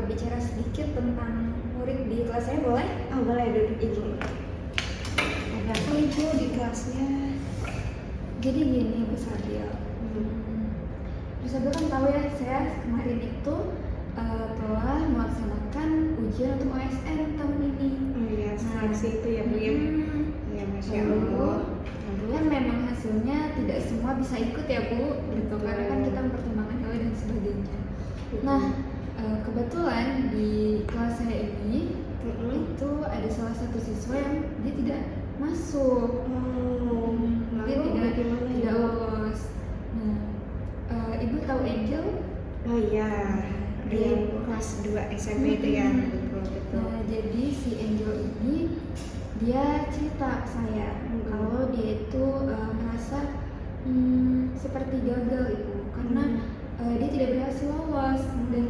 bicara sedikit tentang murid di kelas saya, boleh? Oh boleh, duduk Ibu. Ada apa Ibu di kelasnya? Jadi gini Bu Sabil, Bu Sabil kan tahu ya, saya kemarin itu telah melaksanakan ujian untuk OSN tahun ini. Oh iya, seleksi itu ya Bu ya? Ya Masya Allah. Lalu kan memang hasilnya tidak semua bisa ikut ya Bu, gitu, karena kan kita mempertimbangkan nilai dan sebagainya. Nah, kebetulan di kelas saya ini itu ada salah satu siswa yang dia tidak masuk, dia tidak lolos. Nah, Ibu tahu Angel? Oh iya, dia kelas 2 SMP itu ya, betul. Nah, jadi si Angel ini dia cerita ke saya kalau dia itu merasa seperti gagal Ibu, karena dia tidak berhasil lolos. Dan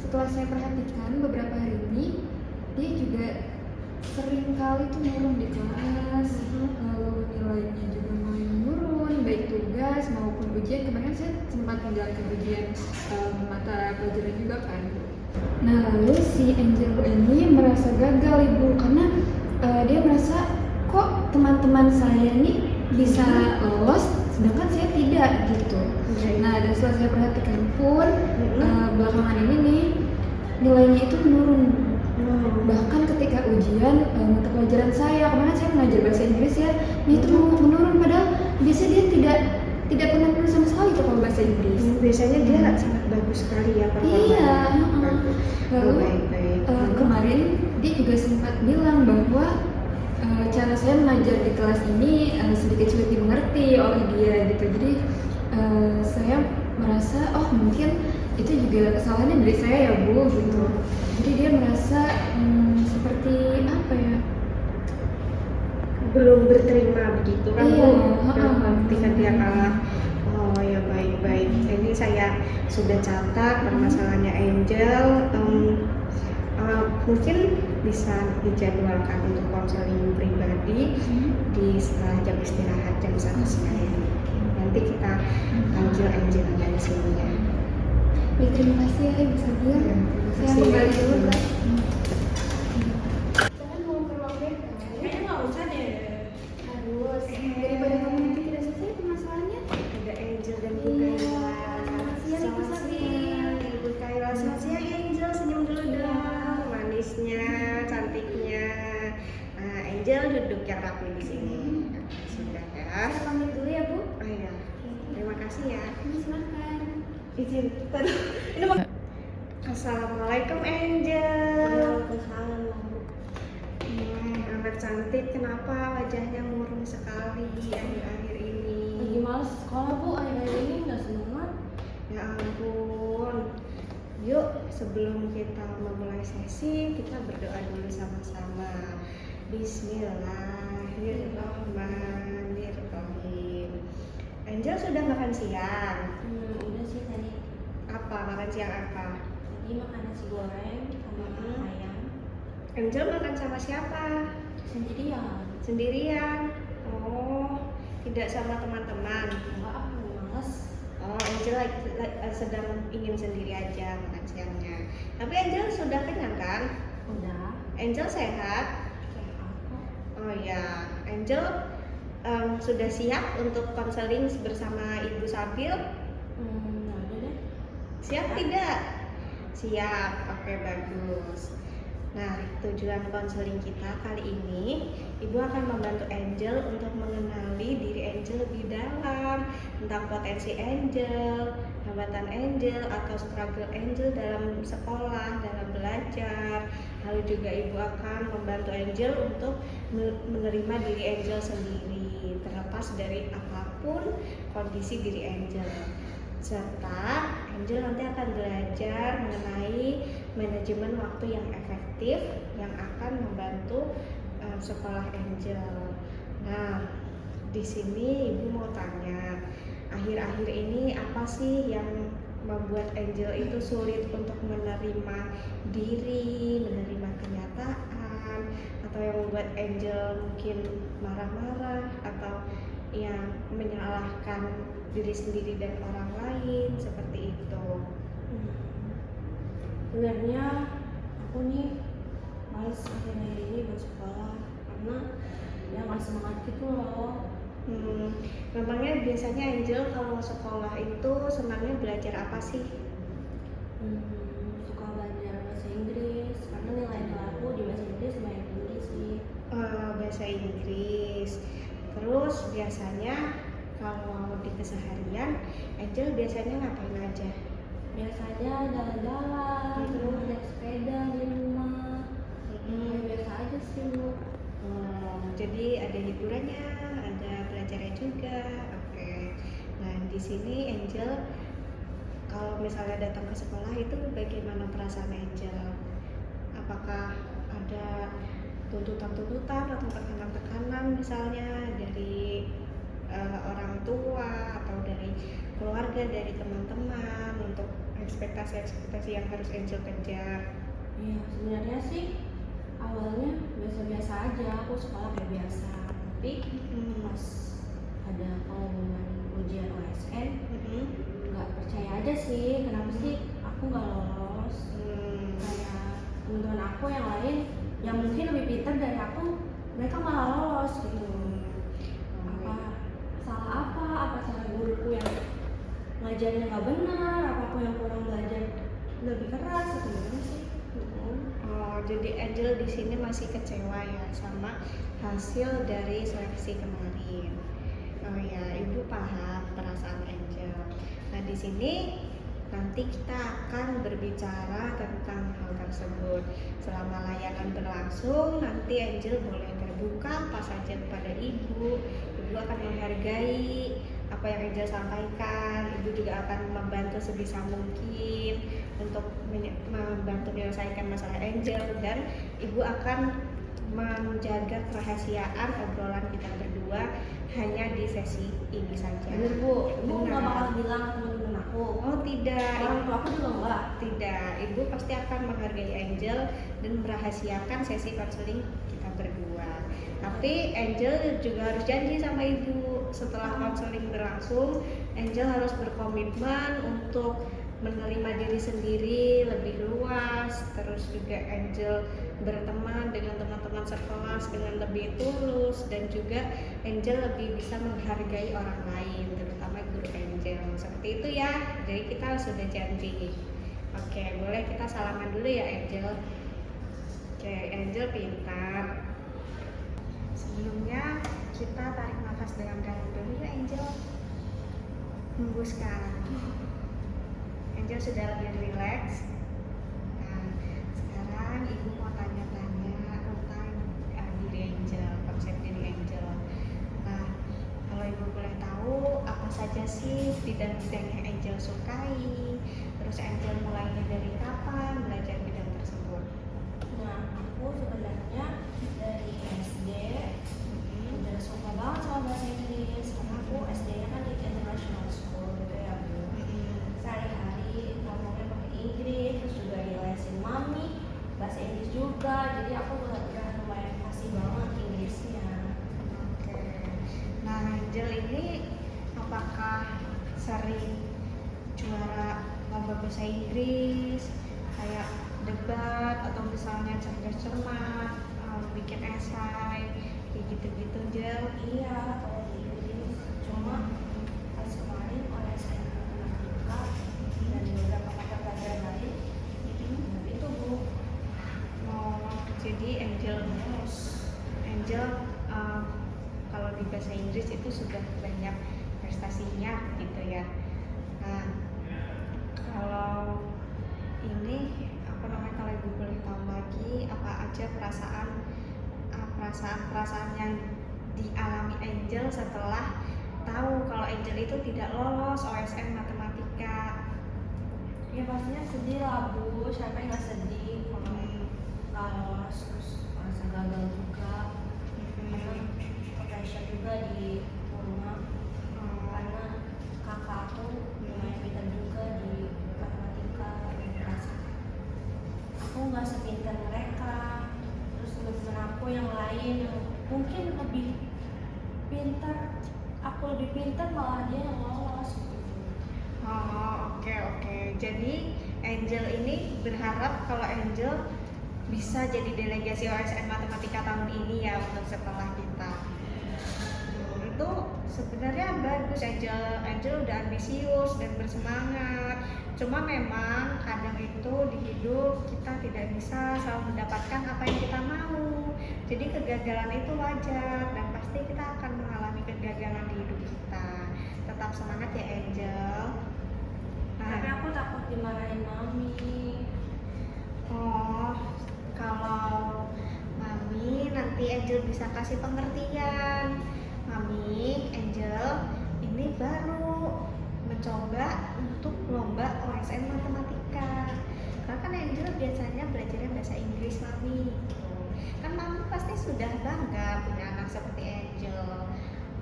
setelah saya perhatikan beberapa hari ini, dia juga sering kali tuh nurun di kelas, lalu nilainya juga mulai menurun, baik tugas maupun ujian. Kemarin saya sempat menjalankan ujian mata pelajaran juga kan. Nah, lalu si Angel ini merasa gagal Ibu, karena dia merasa kok teman-teman saya nih bisa lolos sedangkan saya tidak gitu. Nah, dan setelah saya perhatikan pun belakangan ini nih nilainya itu menurun. Bahkan ketika ujian mata pelajaran saya, kemarin saya mengajar bahasa Inggris ya, itu menurun, padahal biasanya dia tidak pernah menurun sama sekali tuh kalau bahasa Inggris. Biasanya dia sangat bagus sekali ya performanya. Iya. Lalu kemarin dia juga sempat bilang bahwa cara saya mengajar di kelas ini sedikit sulit dimengerti oleh dia gitu. Jadi saya merasa mungkin itu juga kesalahannya dari saya ya Bu gitu. Jadi dia merasa seperti apa ya, belum berterima begitu kan Bu, ketika dia iya. kalah. Oh ya, baik. Ini saya sudah catat permasalahannya Angel. Mungkin bisa dijadwalkan untuk konseling pribadi di setelah jam istirahat jam 1 siang. Nanti kita panggil Angelnya di sini ya. Terima kasih ya Ibu Sabil. Saya kembali dulu Kak. Jangan mau ke ruang BK. Kayaknya nggak usah deh. Harus. Daripada kamu nanti tidak selesai permasalahannya. Ada Angel dan Bu Kayla. Selamat siang Ibu Sabil. Ibu Kayla, selamat siang Angel, senyum dulu dong. Manisnya, cantiknya. Nah, Angel duduk yang rapi di sini. Sudah ya. Saya pamit dulu ya Bu. Oh iya. Terima kasih ya. Silakan. Izin. Ini Assalamualaikum Angel. Waalaikumsalam Bu. Anak cantik, kenapa wajahnya murung sekali akhir-akhir ini? Lagi males sekolah Bu, akhir-akhir ini nggak semangat. Ya ampun. Yuk, sebelum kita memulai sesi, kita berdoa dulu sama-sama. Bismillahirrahmanirrahim. Angel sudah makan siang? Udah sih tadi. Apa? Makan siang apa? Tadi makan nasi goreng sama ayam. Angel makan sama siapa? Sendirian. Sendirian? Oh, tidak sama teman-teman? Enggak, aku males. Oh, Angel sedang ingin sendiri aja makan siangnya. Tapi Angel sudah kenyang kan? Udah. Angel sehat? Sehat kok. Oh ya, Angel sudah siap untuk konseling bersama Ibu Sabil? Udah deh. Siap tidak? Siap, oke bagus. Nah, tujuan konseling kita kali ini, Ibu akan membantu Angel untuk mengenali diri Angel lebih dalam, tentang potensi Angel, hambatan Angel atau struggle Angel dalam sekolah, dalam belajar. Lalu juga Ibu akan membantu Angel untuk menerima diri Angel sendiri, terlepas dari apapun kondisi diri Angel. Serta Angel nanti akan belajar mengenai manajemen waktu yang efektif yang akan membantu sekolah Angel. Nah, di sini Ibu mau tanya, akhir-akhir ini apa sih yang membuat Angel itu sulit untuk menerima diri, menerima kenyataan, atau yang membuat Angel mungkin marah-marah atau yang menyalahkan diri sendiri dan orang lain seperti itu? Sebenarnya aku nih males akhir-akhir ini buat sekolah karena ya nggak semangat gitu loh. Memangnya biasanya Angel kalau sekolah itu senangnya belajar apa sih? Suka belajar bahasa Inggris karena nilai aku di bahasa Inggris lumayan tinggi sih. Bahasa Inggris. Terus biasanya kalau di keseharian Angel biasanya ngapain aja? Biasanya jalan-jalan, terus naik sepeda di rumah. Kayak biasa aja sih Bu. Jadi ada hiburannya, ada belajarnya juga. Oke. Nah, di sini Angel kalau misalnya datang ke sekolah itu bagaimana perasaan Angel? Apakah ada tuntutan-tuntutan atau tekanan-tekanan misalnya dari orang tua atau dari keluarga, dari teman-teman untuk ekspektasi-ekspektasi yang harus Angel kejar? Iya, sebenarnya sih awalnya biasa-biasa aja, aku sekolah kayak biasa. Tapi pas ada pengumuman ujian OSN, nggak percaya aja sih, kenapa sih aku nggak lolos? Kayak teman-teman aku yang lain yang mungkin lebih pintar dari aku, mereka malah lolos gitu. Apa salah apa salah guruku yang ngajarnya nggak benar, apa aku yang kurang belajar lebih keras atau gimana sih? Jadi Angel di sini masih kecewa ya sama hasil dari seleksi kemarin. Oh ya, Ibu paham perasaan Angel. Nah, di sini nanti kita akan berbicara tentang hal tersebut. Selama layanan berlangsung, nanti Angel boleh terbuka apa saja kepada Ibu. Ibu akan menghargai apa yang Angel sampaikan. Ibu juga akan membantu sebisa mungkin untuk membantu menyelesaikan masalah Angel, dan Ibu akan menjaga kerahasiaan obrolan kita berdua hanya di sesi ini saja. Bener Bu, Ibu nggak bakal bilang ke teman-teman aku. Oh tidak, Orang tua aku juga nggak. tidak. Ibu pasti akan menghargai Angel dan merahasiakan sesi konseling kita berdua. Tapi Angel juga harus janji sama Ibu, setelah konseling berlangsung, Angel harus berkomitmen untuk menerima diri sendiri lebih luas, terus juga Angel berteman dengan teman-teman sekelas dengan lebih tulus, dan juga Angel lebih bisa menghargai orang lain, terutama guru Angel. Seperti itu ya, jadi kita sudah janji. Oke, boleh kita salaman dulu ya Angel. Oke, Angel pintar. Sebelumnya kita tarik nafas dalam-dalam dulu ya Angel. Hembuskan. Angel sudah lebih rileks. Nah, sekarang Ibu mau tanya-tanya tentang diri Angel, konsep diri Angel. Nah, kalau Ibu boleh tahu apa saja sih bidang-bidang yang Angel sukai? Terus Angel mulainya dari kapan belajar bidang tersebut? Nah, aku sebenarnya dari SD udah suka banget sama bahasa Inggris karena aku SD-nya kan di international school gitu ya Bu. Sehari-hari ngomongnya pakai Inggris, terus juga dilesin mami bahasa Inggris juga, jadi aku udah lumayan fasih banget Inggrisnya. Oke. Nah, Angel ini apakah sering juara lomba bahasa Inggris, kayak debat atau misalnya cerdas cermat, bikin esai, kayak gitu-gitu Angel? Iya, kalau di Inggris cuma pas kemarin oleh saya matematika dan beberapa mata pelajaran lain itu Bu. Jadi Angel kalau di bahasa Inggris itu sudah banyak prestasinya gitu ya. Nah, kalau ini kalau Ibu boleh tahu lagi apa aja perasaan yang dialami Angel setelah tahu kalau Angel itu tidak lolos OSN matematika? Ya pastinya sedih lah Bu, siapa yang nggak sedih kalau nggak lolos, terus merasa gagal juga, karena pressure juga di rumah karena kakak aku lumayan pintar juga di matematika dan merasa aku nggak sepintar mereka, terus teman-teman aku yang lain yang mungkin lebih pintar, aku lebih pintar malah dia yang lolos gitu. Oke. Jadi Angel ini berharap kalau Angel bisa jadi delegasi OSN Matematika tahun ini ya untuk sekolah kita. Itu sebenarnya bagus, Angel udah ambisius dan bersemangat. Cuma memang kadang itu di hidup kita tidak bisa selalu mendapatkan apa yang kita mau. Jadi kegagalan itu wajar dan pasti kita akan mengalami kegagalan di hidup kita. Tetap semangat ya Angel. Tapi aku takut dimarahin mami. Oh, kalau mami nanti Angel bisa kasih pengertian. Mami, Angel ini baru mencoba untuk lomba OSN Matematika. Karena kan Angel biasanya belajarnya bahasa Inggris, Mami. Kan Mami pasti sudah bangga punya anak seperti Angel.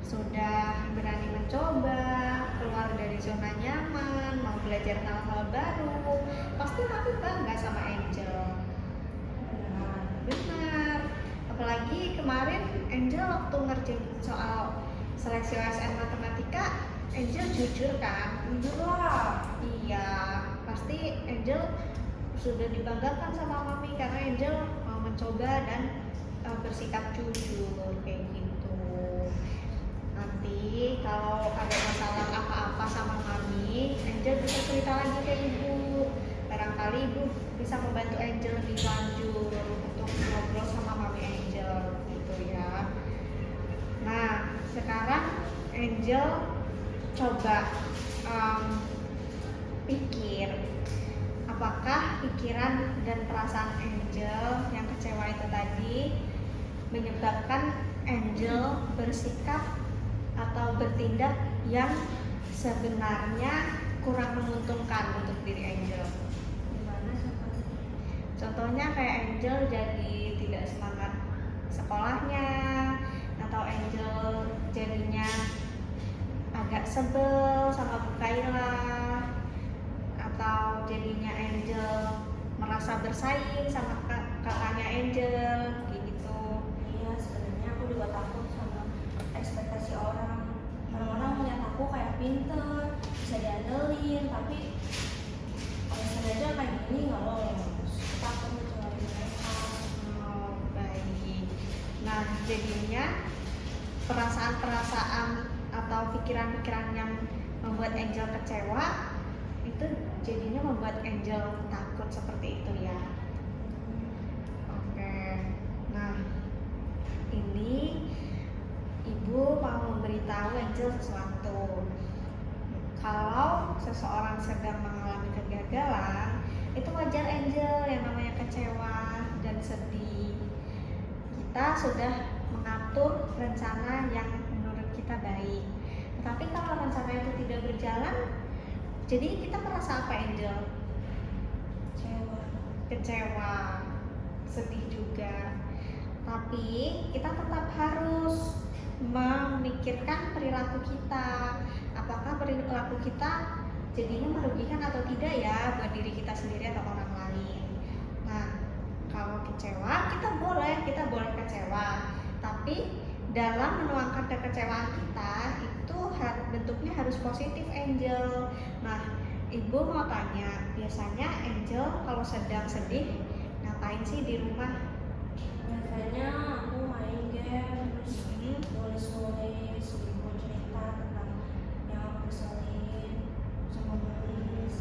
Sudah berani mencoba, keluar dari zona nyaman, mau belajar hal-hal baru. Pasti Mami bangga sama Angel. Benar. Apalagi kemarin Angel waktu ngerjain soal seleksi OSN Matematika, Angel jujur kan? Jujur lah. Iya, pasti Angel sudah dibanggakan sama Mami karena Angel mau mencoba dan bersikap jujur kayak gitu. Nanti kalau ada masalah apa-apa sama Mami, Angel bisa cerita lagi ke Ibu. Barangkali Ibu bisa membantu Angel lebih lanjut untuk ngobrol sama Mami Angel gitu ya. Nah, sekarang Angel coba pikir apakah pikiran dan perasaan Angel yang kecewa itu tadi menyebabkan Angel bersikap atau bertindak yang sebenarnya kurang menguntungkan untuk diri Angel. Gimana contohnya? Contohnya kayak Angel jadi tidak semangat sekolahnya, atau Angel jadinya agak sebel sama Bu Kaila, atau jadinya Angel merasa bersaing sama kakaknya Angel gitu. Iya, sebenarnya aku juga takut sama ekspektasi orang. Orang-orang melihat aku kayak pinter, bisa diandelin, tapi kalau misalnya aja kayak gini nggak lolos. Takut mencoba mereka. Oh, baik. Nah, jadinya perasaan-perasaan atau pikiran-pikiran yang membuat Angel kecewa itu jadinya membuat Angel takut seperti itu ya. Oke. Nah, ini Ibu mau memberitahu Angel sesuatu. Kalau seseorang sedang mengalami kegagalan, itu wajar Angel yang namanya kecewa dan sedih. Kita sudah mengatur rencana yang menurut kita baik. Tetapi kalau rencana itu tidak berjalan, jadi kita merasa apa Angel? Kecewa, sedih juga. Tapi kita tetap harus memikirkan perilaku kita. Apakah perilaku kita jadinya merugikan atau tidak ya buat diri kita sendiri atau orang lain. Nah, kalau kecewa kita boleh kecewa. Tapi dalam menuangkan kekecewaan kita itu bentuknya harus positif Angel. Nah, Ibu mau tanya, biasanya Angel kalau sedang sedih ngapain sih di rumah? Biasanya aku main game, terus nulis-nulis, buku cerita tentang yang aku keselin, sama nulis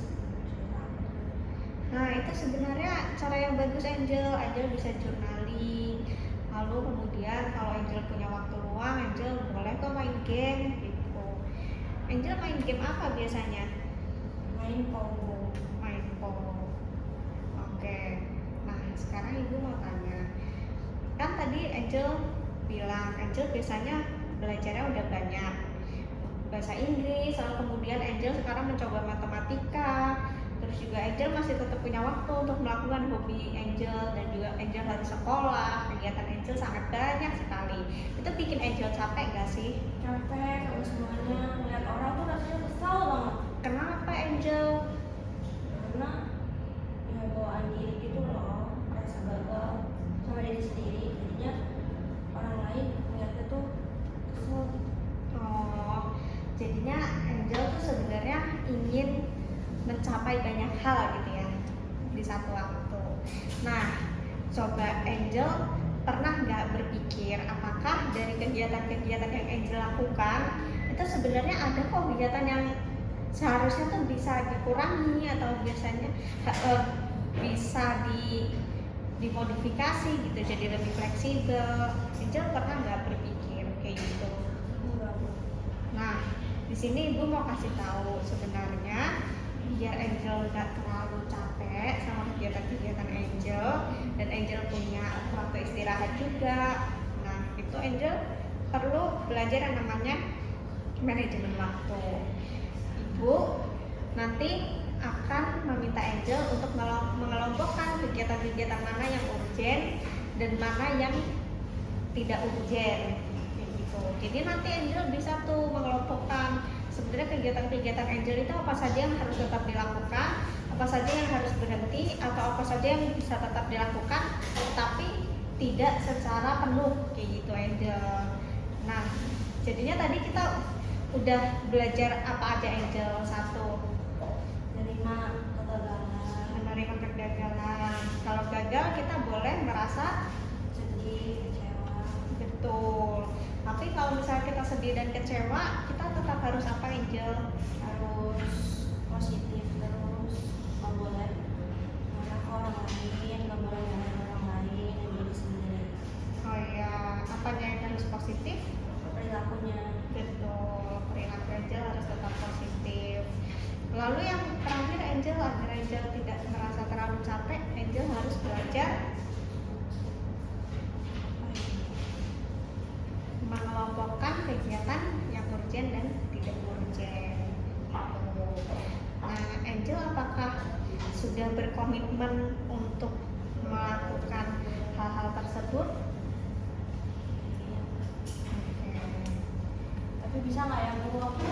cerita. Nah, itu sebenarnya cara yang bagus Angel bisa journaling. Lalu kemudian kalau Angel punya waktu luang, Angel boleh kok main game gitu. Angel main game apa biasanya? Main Pogo. Main Pogo. Oke. Nah, sekarang Ibu mau tanya. Kan tadi Angel bilang Angel biasanya belajarnya udah banyak. Bahasa Inggris, lalu kemudian Angel sekarang mencoba matematika. Terus juga Angel masih tetap punya waktu untuk melakukan hobi Angel, dan juga Angel harus sekolah. Kegiatan Angel sangat banyak sekali. Itu bikin Angel capek gak sih? Capek sama semuanya, ngeliat orang tuh rasanya kesel banget. Kenapa Angel? Karena ya bawaan diri gitu loh, rasa gagal sama diri sendiri, jadinya orang lain ngeliatnya tuh kesel. Oh, jadinya Angel tuh sebenarnya ingin mencapai banyak hal gitu ya di satu waktu. Nah, Coba Angel pernah nggak berpikir apakah dari kegiatan-kegiatan yang Angel lakukan itu sebenarnya ada kok kegiatan yang seharusnya tuh bisa dikurangi atau biasanya bisa dimodifikasi gitu jadi lebih fleksibel. Angel pernah nggak berpikir kayak gitu? Nah, di sini Ibu mau kasih tahu sebenarnya biar Angel nggak terlalu capek sama kegiatan-kegiatan Angel dan Angel punya waktu istirahat juga. Nah, itu Angel perlu belajar yang namanya manajemen waktu. Ibu nanti akan meminta Angel untuk mengelompokkan kegiatan-kegiatan mana yang urgent dan mana yang tidak urgent gitu. Jadi nanti Angel bisa tuh mengelompokkan sebenarnya kegiatan-kegiatan Angel itu apa saja yang harus tetap dilakukan, apa saja yang harus berhenti, atau apa saja yang bisa tetap dilakukan tapi tidak secara penuh kayak gitu Angel. Nah, jadinya tadi kita udah belajar apa aja Angel. Satu, menerima kegagalan. Kalau gagal kita boleh merasa sedih, kecewa. betul. Tapi kalau misalnya kita sedih dan kecewa, kita tetap harus apa Angel? Harus positif terus, nggak boleh marah ke orang lain, nggak boleh marah orang lain, dan diri sendiri. Oh ya, apanya yang harus positif? Perilakunya. Betul, perilaku Angel harus tetap positif. Lalu yang terakhir Angel, agar Angel tidak merasa terlalu capek, Angel harus belajar mengelompokkan kegiatan yang urgent dan tidak urgent. Nah, Angel apakah sudah berkomitmen untuk melakukan hal-hal tersebut? Tapi bisa nggak ya Bu, aku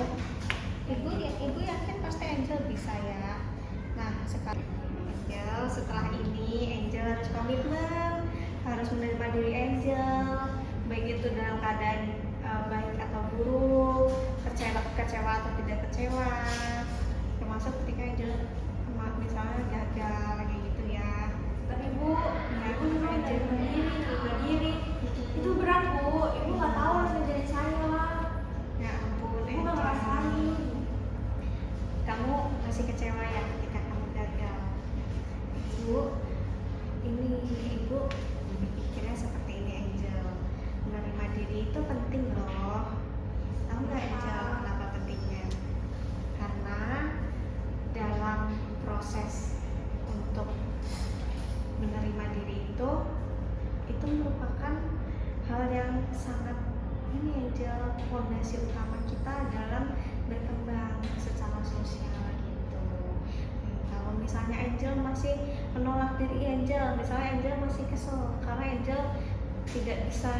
Ibu yakin pasti Angel bisa ya. Nah, sekarang Angel setelah ini Angel harus komitmen, harus menerima diri Angel, baik itu dalam keadaan baik atau buruk, kecewa atau tidak kecewa, termasuk ketika Angel misalnya gagal kayak gitu ya. tapi Bu, Nah, Ibu cuma terima diri, itu berat Bu, Ibu nggak tahu harus menjadi saya. Ya ampun, Ibu nggak Angel. ngerasain. Kamu masih kecewa ya ketika kamu gagal. Ibu, ini Ibu berpikirnya seperti ini Angel. Menerima diri itu penting loh. Tahu nggak Angel kenapa pentingnya? Karena dalam proses untuk menerima diri itu merupakan hal yang sangat ini Angel, fondasi utama kita dalam berkembang secara sosial gitu. Kalau misalnya Angel masih menolak diri Angel, misalnya Angel masih kesel karena Angel tidak bisa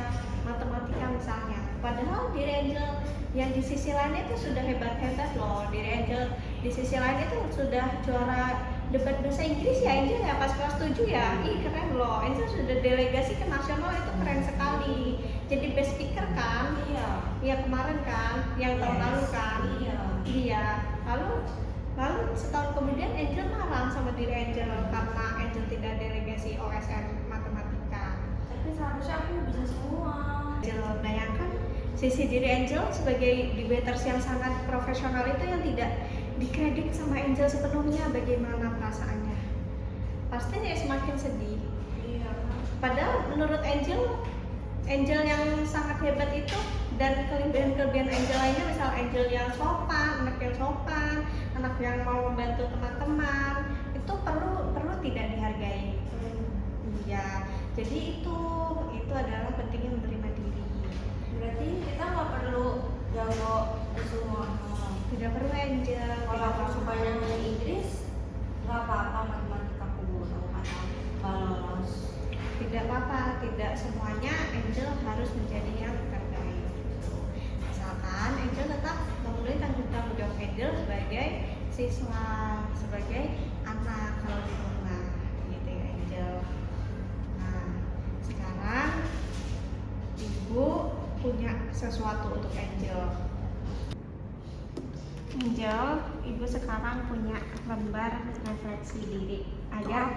matematika misalnya, padahal diri Angel yang di sisi lainnya itu sudah hebat-hebat loh. Diri Angel di sisi lainnya itu sudah juara debat bahasa Inggris ya Angel ya, pas kelas 7 ya. Ih keren loh, Angel sudah delegasi ke nasional, itu keren sekali. Jadi best speaker kan? Iya. Iya kemarin kan, yang tahun lalu kan? Iya. Iya. Lalu setahun kemudian Angel marah sama diri Angel karena Angel tidak delegasi OSN matematika. Tapi seharusnya aku bisa semua. Angel bayangkan sisi diri Angel sebagai debaters yang sangat profesional itu yang tidak dikredit sama Angel sepenuhnya, bagaimana perasaannya? Pasti dia semakin sedih. Iya. Padahal menurut Angel yang sangat hebat itu dan kelebihan Angel lainnya, misal Angel yang sopan, anak yang mau membantu teman-teman, itu perlu tidak dihargai. Iya, jadi itu adalah pentingnya menerima diri. Berarti kita nggak perlu jago di semua hal. Tidak perlu Angel. Kalau aku sukanya ngomong Inggris, nggak apa-apa matematika aku buruk atau nggak lolos. Tidak apa-apa, tidak semuanya Angel harus menjadi yang terbaik. Misalkan Angel tetap memenuhi tanggung jawab Angel sebagai siswa, sebagai anak kalau di rumah, gitu ya Angel. Nah, sekarang Ibu punya sesuatu untuk Angel. Angel, Ibu sekarang punya lembar refleksi diri. Agar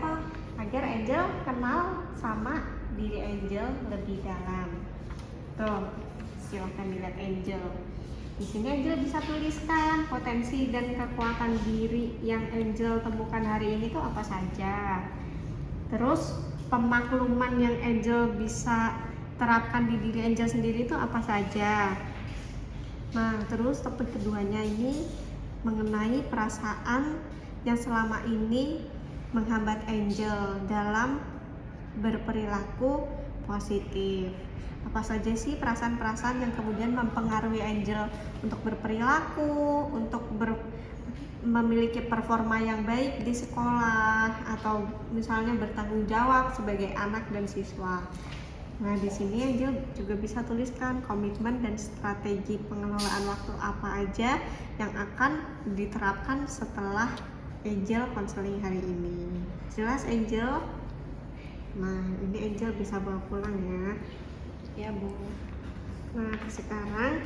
agar Angel kenal sama diri Angel lebih dalam. Tuh, silahkan dilihat Angel. Di sini Angel bisa tuliskan potensi dan kekuatan diri yang Angel temukan hari ini tuh apa saja. Terus pemakluman yang Angel bisa terapkan di diri Angel sendiri itu apa saja. Nah, terus topik keduanya ini mengenai perasaan yang selama ini menghambat Angel dalam berperilaku positif. Apa saja sih perasaan-perasaan yang kemudian mempengaruhi Angel untuk berperilaku, untuk memiliki performa yang baik di sekolah, atau misalnya bertanggung jawab sebagai anak dan siswa. Nah, di sini Angel juga bisa tuliskan komitmen dan strategi pengelolaan waktu apa aja yang akan diterapkan setelah Angel konseling hari ini. Jelas Angel? Nah, ini Angel bisa bawa pulang ya. Ya Bu. Nah, sekarang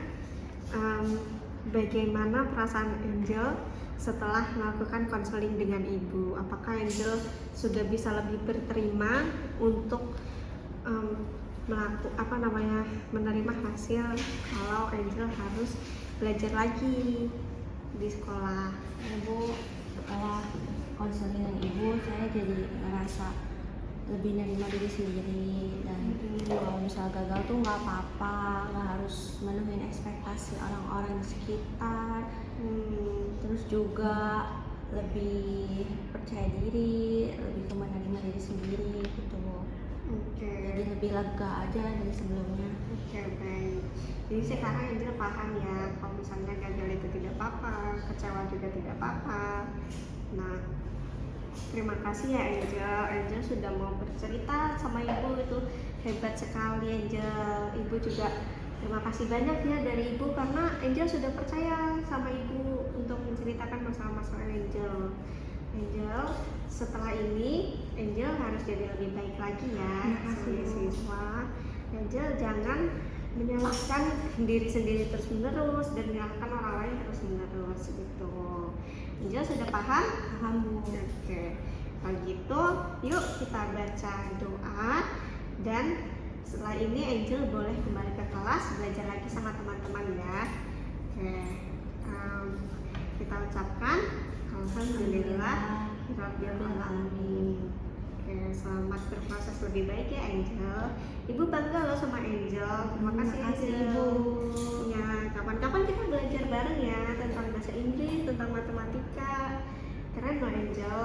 bagaimana perasaan Angel setelah melakukan konseling dengan ibu? Apakah Angel sudah bisa lebih berterima untuk menerima hasil kalau Angel harus belajar lagi di sekolah? Ya Bu, setelah konseling dengan ibu saya jadi ngerasa lebih nerima diri sendiri, dan kalau misal gagal tuh nggak apa-apa, nggak harus menuhin ekspektasi orang-orang di sekitar. Terus juga lebih percaya diri, lebih menerima diri sendiri gitu. Jadi lebih lega aja dari sebelumnya. Oke, baik. Jadi sekarang Angel paham ya, kalau misalnya gagal itu tidak apa-apa, kecewa juga tidak apa-apa. Nah, terima kasih ya Angel. Angel sudah mau bercerita sama ibu, itu hebat sekali Angel. Ibu juga terima kasih banyak ya dari ibu, karena Angel sudah percaya sama ibu untuk menceritakan masalah-masalah Angel. Angel, setelah ini Angel harus jadi lebih baik lagi ya sebagai siswa. Angel jangan menyalahkan diri sendiri terus menerus dan menyalahkan orang lain terus menerus gitu. Angel sudah paham? Paham Bu. Oke, kalau gitu yuk kita baca doa, dan setelah ini Angel boleh kembali ke kelas belajar lagi sama teman-teman ya. Oke, kita ucapkan alhamdulillah rabbil alamin. Oke, selamat berproses lebih baik ya Angel. Ibu bangga loh sama Angel. Terima kasih Angel. Ibu. Ya, kapan-kapan kita belajar bareng ya tentang bahasa Inggris, tentang matematika. Keren loh Angel.